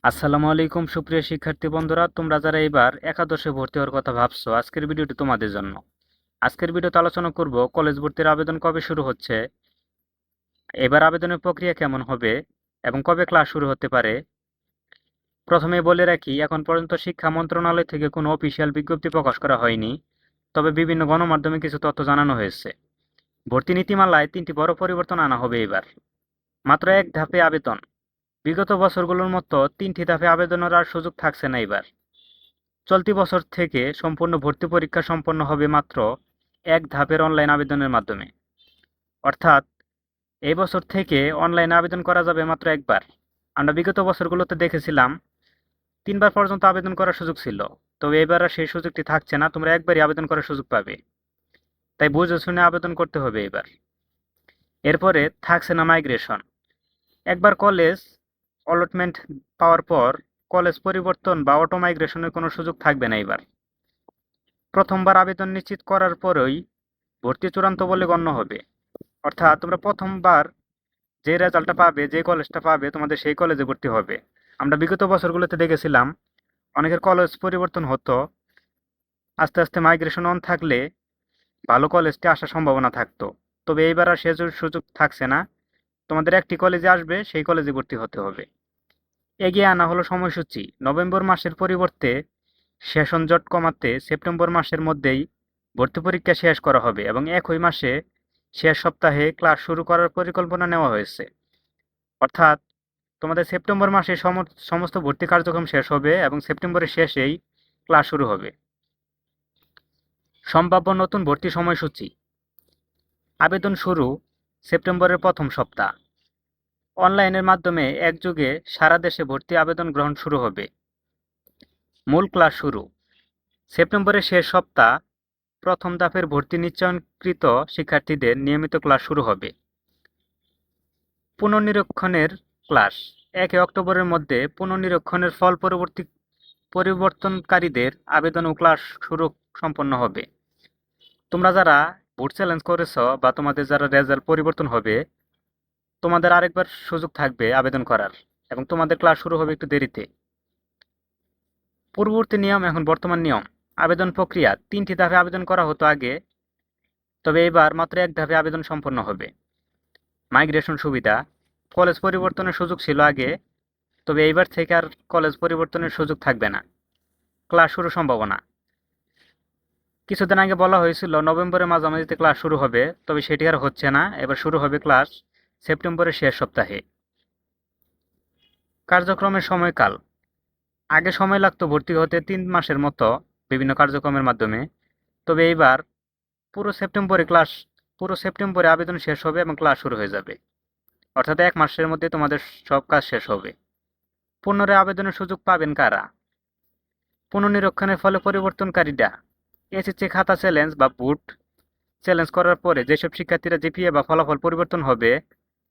আসসালামু আলাইকুম সুপ্রিয় শিক্ষার্থী বন্ধুরা, তোমরা যারা এবার একাদশে ভর্তি হওয়ার কথা ভাবছো, আজকের ভিডিওটি তোমাদের জন্য। আজকের ভিডিওতে আলোচনা করব কলেজ ভর্তির আবেদন কবে শুরু হচ্ছে, এবার আবেদনের প্রক্রিয়া কেমন হবে এবং কবে ক্লাস শুরু হতে পারে। প্রথমে বলে রাখি, এখন পর্যন্ত শিক্ষা মন্ত্রণালয় থেকে কোনো অফিসিয়াল বিজ্ঞপ্তি প্রকাশ করা হয়নি, তবে বিভিন্ন গণমাধ্যমে কিছু তথ্য জানানো হয়েছে। ভর্তি নীতিমালায় 3টি বড় পরিবর্তন আনা হবে এবার। মাত্র এক ধাপে আবেদন। বিগত বছরগুলোর মতো 3টি ধাপে আবেদনের আর সুযোগ থাকছে না এবার। চলতি বছর থেকে সম্পূর্ণ ভর্তি পরীক্ষা সম্পন্ন হবে মাত্র এক ধাপের অনলাইন আবেদনের মাধ্যমে। অর্থাৎ এই বছর থেকে অনলাইনে আবেদন করা যাবে মাত্র একবার। আমরা বিগত বছরগুলোতে দেখেছিলাম 3বার পর্যন্ত আবেদন করার সুযোগ ছিল, তবে এবার আর সেই সুযোগটি থাকছে না, তোমরা একবারই আবেদন করার সুযোগ পাবে। তাই বুঝে শুনে আবেদন করতে হবে এবার। এরপরে থাকছে না মাইগ্রেশন। একবার কলেজ অলটমেন্ট পাওয়ার পর কলেজ পরিবর্তন বা অটো মাইগ্রেশনের কোনো সুযোগ থাকবে না এবার। প্রথমবার আবেদন নিশ্চিত করার পরই ভর্তি চূড়ান্ত বলে গণ্য হবে। অর্থাৎ তোমরা প্রথমবার যে রেজাল্টটা পাবে, যে কলেজটা পাবে, তোমাদের সেই কলেজে ভর্তি হবে। আমরা বিগত বছরগুলোতে দেখেছিলাম অনেকের কলেজ পরিবর্তন হতো, আস্তে আস্তে মাইগ্রেশন অন থাকলে ভালো কলেজটি আসার সম্ভাবনা থাকতো। তবে এইবার আর সে সুযোগ থাকছে না, তোমাদের একটি কলেজে আসবে, সেই কলেজে ভর্তি হতে হবে। এগিয়ে আনা হলো সময়সূচি। নভেম্বর মাসের পরিবর্তে সেশন জট কমাতে সেপ্টেম্বর মাসের মধ্যেই ভর্তি পরীক্ষা শেষ করা হবে এবং একই মাসে শেষ সপ্তাহে ক্লাস শুরু করার পরিকল্পনা নেওয়া হয়েছে। অর্থাৎ তোমাদের সেপ্টেম্বর মাসে সমস্ত ভর্তি কার্যক্রম শেষ হবে এবং সেপ্টেম্বরের শেষেই ক্লাস শুরু হবে। সম্ভাব্য নতুন ভর্তি সময়সূচি। আবেদন শুরু সেপ্টেম্বরের প্রথম সপ্তাহ। অনলাইনের মাধ্যমে একযোগে সারা দেশে ভর্তি আবেদন গ্রহণ শুরু হবে। মূল ক্লাস শুরু সেপ্টেম্বরের শেষ সপ্তাহ। প্রথম ধাপের ভর্তি নিশ্চয়কৃত শিক্ষার্থীদের নিয়মিত ক্লাস শুরু হবে। পুনর্নিরীক্ষণের ক্লাস 1 অক্টোবরের মধ্যে পুনর্নিরীক্ষণের ফল পরিবর্তনকারীদের আবেদন ও ক্লাস শুরু সম্পন্ন হবে। তোমরা যারা ভোট চ্যালেঞ্জ করেছ বা তোমাদের যারা রেজাল্ট পরিবর্তন হবে, তোমাদের আরেকবার সুযোগ থাকবে আবেদন করার এবং তোমাদের ক্লাস শুরু হবে একটু দেরিতে। পূর্ববর্তী নিয়ম এখন বর্তমান নিয়ম। আবেদন প্রক্রিয়া 3টি ধাপে আবেদন করা হতো আগে, তবে এবার মাত্র এক ধাপে আবেদন সম্পন্ন হবে। মাইগ্রেশন সুবিধা। কলেজ পরিবর্তনের সুযোগ ছিল আগে, তবে এইবার থেকে আর কলেজ পরিবর্তনের সুযোগ থাকবে না। ক্লাস শুরুর সম্ভাবনা। কিছুদিন আগে বলা হয়েছিল নভেম্বরের মাঝামাঝিতে ক্লাস শুরু হবে, তবে সেটি আর হচ্ছে না। এবার শুরু হবে ক্লাস সেপ্টেম্বরের শেষ সপ্তাহে। কার্যক্রমের সময়কাল। আগে সময় লাগতো ভর্তি হতে 3 মাসের মতো বিভিন্ন কার্যক্রমের মাধ্যমে, তবে এইবার পুরো সেপ্টেম্বরে আবেদন শেষ হবে এবং ক্লাস শুরু হয়ে যাবে। অর্থাৎ 1 মাসের মধ্যে তোমাদের সব কাজ শেষ হবে। পুনরায় আবেদনের সুযোগ পাবেন কারা? পুনর্নিরীক্ষণের ফলে পরিবর্তনকারীরা। এসএসসি খাতা চ্যালেঞ্জ বা বুট চ্যালেঞ্জ করার পরে যেসব শিক্ষার্থীরা জিপিএ বা ফলাফল পরিবর্তন হবে,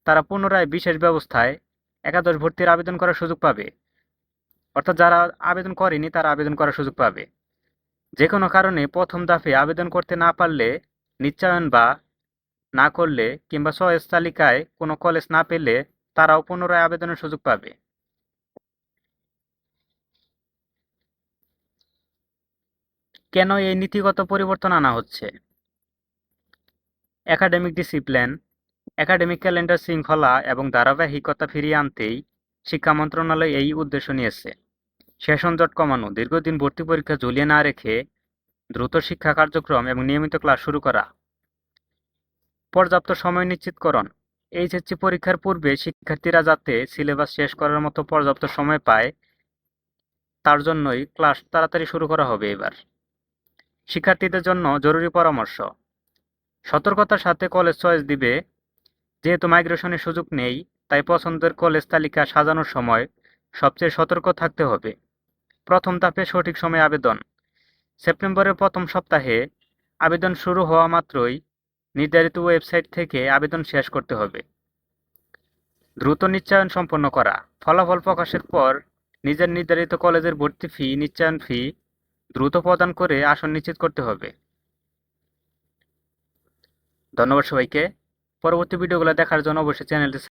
তারা পুনরায় বিশেষ ব্যবস্থায় একাদশ ভর্তির আবেদন করার সুযোগ পাবে। অর্থাৎ যারা আবেদন করেনি তারা আবেদন করার সুযোগ পাবে। যে কোনো কারণে প্রথম ধাপে আবেদন করতে না পারলে, নিশ্চয়ন বা না করলে কিংবা চয়েস তালিকায় কোনো কলেজ না পেলে তারাও পুনরায় আবেদনের সুযোগ পাবে। কেন এই নীতিগত পরিবর্তন আনা হচ্ছে? একাডেমিক ডিসিপ্লিন, একাডেমিক ক্যালেন্ডার শৃঙ্খলা এবং ধারাবাহিকতা ফিরিয়ে আনতেই শিক্ষা মন্ত্রণালয় এই উদ্দেশ্য নিয়েছে। সেশন জট কমানো, দীর্ঘদিন ভর্তি পরীক্ষা ঝুলিয়ে না রেখে দ্রুত শিক্ষা কার্যক্রম এবং নিয়মিত ক্লাস শুরু করা। পর্যাপ্ত সময় নিশ্চিতকরণ। এইচএসসি পরীক্ষার পূর্বে শিক্ষার্থীরা যাতে সিলেবাস শেষ করার মতো পর্যাপ্ত সময় পায়, তার জন্যই ক্লাস তাড়াতাড়ি শুরু করা হবে এবার। শিক্ষার্থীদের জন্য জরুরি পরামর্শ। সতর্কতার সাথে কলেজ চয়েস দিবে। যেহেতু মাইগ্রেশনের সুযোগ নেই, তাই পছন্দের কলেজ তালিকা সাজানোর সময় সবচেয়ে সতর্ক থাকতে হবে। প্রথম ধাপে সঠিক সময়ে আবেদন। সেপ্টেম্বরের প্রথম সপ্তাহে আবেদন শুরু হওয়া মাত্রই নির্ধারিত ওয়েবসাইট থেকে আবেদন শেষ করতে হবে। দ্রুত নিশ্চয়ন সম্পন্ন করা। ফলাফল প্রকাশের পর নিজের নির্ধারিত কলেজের ভর্তি ফি, নিশ্চয়ন ফি দ্রুত প্রদান করে আসন নিশ্চিত করতে হবে। ধন্যবাদ সবাইকে। পরবর্তী ভিডিওগুলো দেখার জন্য অবশ্যই চ্যানেলটি